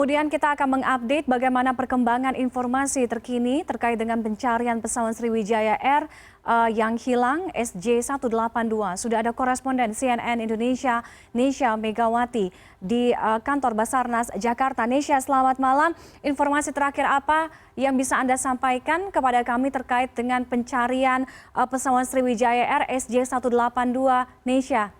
Kemudian kita akan mengupdate bagaimana perkembangan informasi terkini terkait dengan pencarian pesawat Sriwijaya Air yang hilang SJ182. Sudah ada koresponden CNN Indonesia, Nesya Megawati di kantor Basarnas Jakarta. Nesya, selamat malam. Informasi terakhir apa yang bisa Anda sampaikan kepada kami terkait dengan pencarian pesawat Sriwijaya Air SJ182, Nesya?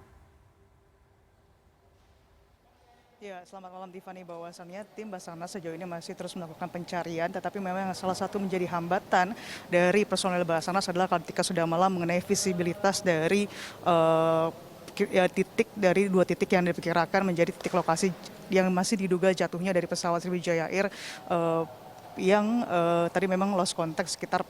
Ya, selamat malam Tiffany. Bahwasannya tim Basarnas sejauh ini masih terus melakukan pencarian, tetapi memang salah satu menjadi hambatan dari personel Basarnas adalah ketika sudah malam mengenai visibilitas dari dua titik yang diperkirakan menjadi titik lokasi yang masih diduga jatuhnya dari pesawat Sriwijaya Air yang tadi memang lost contact sekitar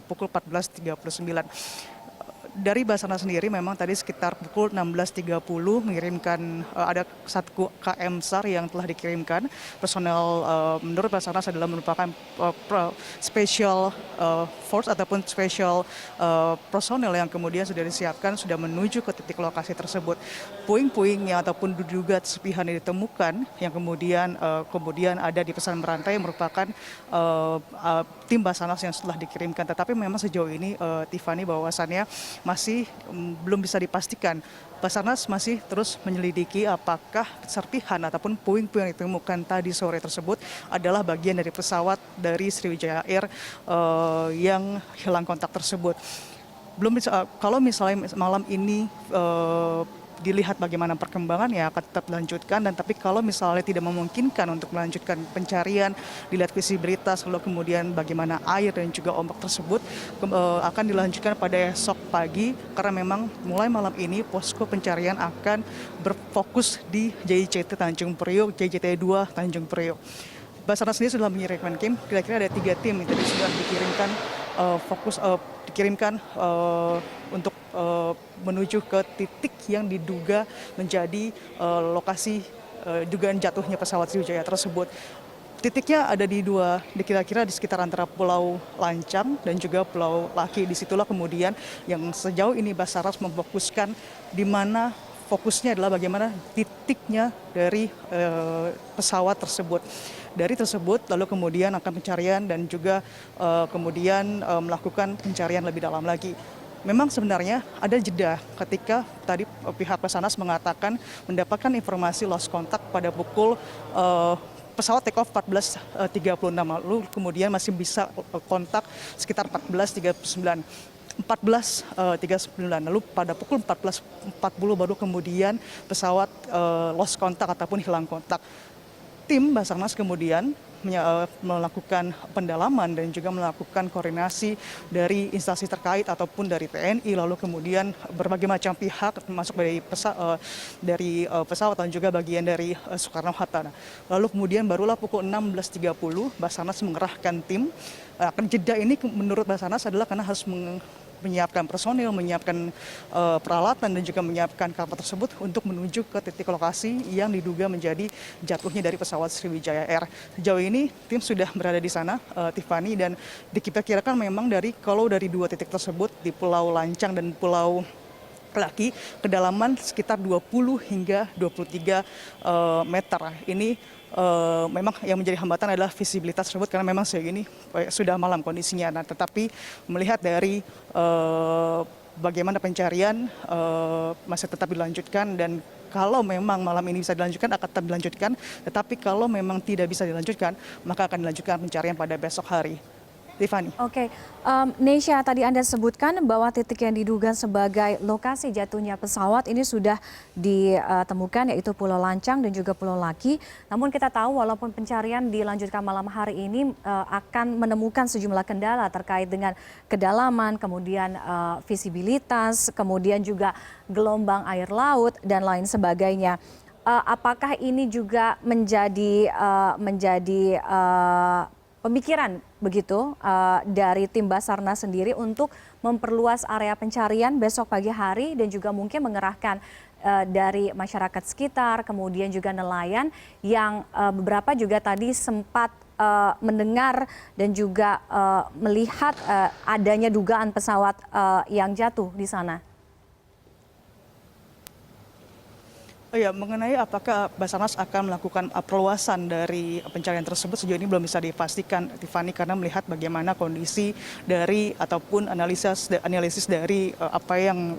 pukul 14.39. Dari Basarnas sendiri memang tadi sekitar pukul 16.30 mengirimkan ada 1 KM SAR yang telah dikirimkan. Personel menurut Basarnas adalah merupakan special force ataupun special personel yang kemudian sudah disiapkan, sudah menuju ke titik lokasi tersebut. Puing-puing yang ataupun diduga serpihan yang ditemukan yang kemudian ada di pesan berantai merupakan tim Basarnas yang setelah dikirimkan. Tetapi memang sejauh ini Tiffany, bahwasannya masih belum bisa dipastikan. Basarnas masih terus menyelidiki apakah serpihan ataupun puing-puing yang ditemukan tadi sore tersebut adalah bagian dari pesawat dari Sriwijaya Air yang hilang kontak tersebut. Belum bisa, kalau misalnya malam ini dilihat bagaimana perkembangannya akan tetap dilanjutkan, dan tapi kalau misalnya tidak memungkinkan untuk melanjutkan pencarian, dilihat visibilitas, lalu kemudian bagaimana air dan juga ombak tersebut akan dilanjutkan pada esok pagi, karena memang mulai malam ini posko pencarian akan berfokus di JICT Tanjung Priok, JICT 2 Tanjung Priok. Basarnas sendiri sudah mengirimkan tim, kira-kira ada 3 tim yang tadi sudah dikirimkan untuk menuju ke titik yang diduga menjadi lokasi dugaan jatuhnya pesawat Sriwijaya tersebut. Titiknya ada kira-kira di sekitar antara Pulau Lancang dan juga Pulau Laki. Disitulah kemudian yang sejauh ini Basarnas memfokuskan, di mana fokusnya adalah bagaimana titiknya dari pesawat tersebut. Dari tersebut lalu kemudian akan pencarian dan juga kemudian melakukan pencarian lebih dalam lagi. Memang sebenarnya ada jeda ketika tadi pihak Basarnas mengatakan mendapatkan informasi lost contact pada pukul pesawat take off 14.36, lalu kemudian masih bisa kontak sekitar 14.39. 14.39, lalu pada pukul 14.40 baru kemudian pesawat lost kontak ataupun hilang kontak. Tim Basarnas kemudian melakukan pendalaman dan juga melakukan koordinasi dari instansi terkait ataupun dari TNI, lalu kemudian berbagai macam pihak termasuk dari pesawat dan juga bagian dari Soekarno-Hatta. Lalu kemudian barulah pukul 16.30 Basarnas mengerahkan tim. Akan jeda ini menurut Basarnas adalah karena harus menyiapkan personil, menyiapkan peralatan dan juga menyiapkan kapal tersebut untuk menuju ke titik lokasi yang diduga menjadi jatuhnya dari pesawat Sriwijaya Air. Sejauh ini tim sudah berada di sana, Tiffany, dan diperkirakan memang kalau dari 2 titik tersebut di Pulau Lancang dan Pulau Laki, kedalaman sekitar 20 hingga 23 meter. Ini memang yang menjadi hambatan adalah visibilitas tersebut, karena memang sejauh ini sudah malam kondisinya. Nah, tetapi melihat dari bagaimana pencarian masih tetap dilanjutkan, dan kalau memang malam ini bisa dilanjutkan akan tetap dilanjutkan, tetapi kalau memang tidak bisa dilanjutkan maka akan dilanjutkan pencarian pada besok hari. Tiffany. Oke, Nesya, tadi Anda sebutkan bahwa titik yang diduga sebagai lokasi jatuhnya pesawat ini sudah ditemukan, yaitu Pulau Lancang dan juga Pulau Laki. Namun kita tahu walaupun pencarian dilanjutkan malam hari ini akan menemukan sejumlah kendala terkait dengan kedalaman, kemudian visibilitas, kemudian juga gelombang air laut dan lain sebagainya. Apakah ini juga menjadi pemikiran begitu dari tim Basarnas sendiri untuk memperluas area pencarian besok pagi hari, dan juga mungkin mengerahkan dari masyarakat sekitar, kemudian juga nelayan yang beberapa juga tadi sempat mendengar dan juga melihat adanya dugaan pesawat yang jatuh di sana? Oh ya, mengenai apakah Basarnas akan melakukan perluasan dari pencarian tersebut sejauh ini belum bisa dipastikan, Tiffany, karena melihat bagaimana kondisi dari ataupun analisis dari apa yang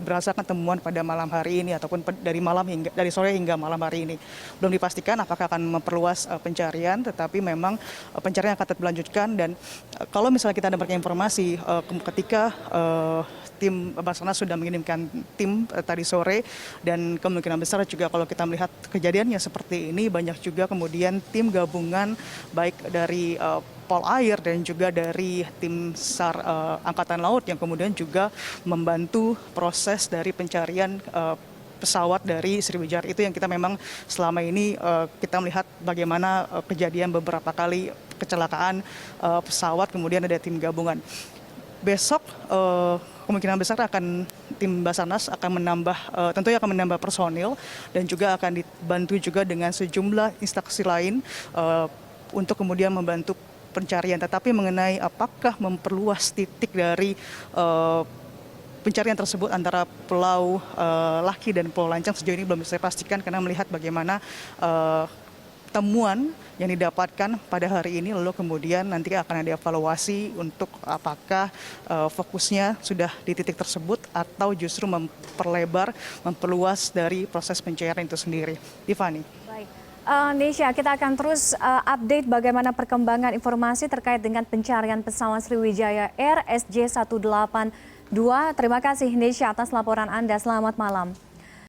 berdasarkan temuan pada malam hari ini ataupun dari sore hingga malam hari ini. Belum dipastikan apakah akan memperluas pencarian, tetapi memang pencarian akan tetap dilanjutkan dan kalau misalnya kita dapatkan informasi ketika tim Basarnas sudah mengirimkan tim tadi sore dan kemungkinan besar juga kalau kita melihat kejadiannya seperti ini banyak juga kemudian tim gabungan baik dari Polair dan juga dari tim SAR Angkatan Laut yang kemudian juga membantu proses dari pencarian pesawat dari Sriwijaya. Itu yang kita memang selama ini kita melihat bagaimana kejadian beberapa kali kecelakaan pesawat kemudian ada tim gabungan. Besok kemungkinan besar tim Basarnas akan tentunya akan menambah personil dan juga akan dibantu juga dengan sejumlah instansi lain untuk kemudian membantu pencarian. Tetapi mengenai apakah memperluas titik dari pencarian tersebut antara Pulau Laki dan Pulau Lancang sejauh ini belum bisa saya pastikan karena melihat bagaimana temuan yang didapatkan pada hari ini lalu kemudian nanti akan ada evaluasi untuk apakah fokusnya sudah di titik tersebut atau justru memperluas dari proses pencarian itu sendiri. Tiffany. Baik. Nesya, kita akan terus update bagaimana perkembangan informasi terkait dengan pencarian pesawat Sriwijaya Air SJ182. Terima kasih Nesya atas laporan Anda. Selamat malam.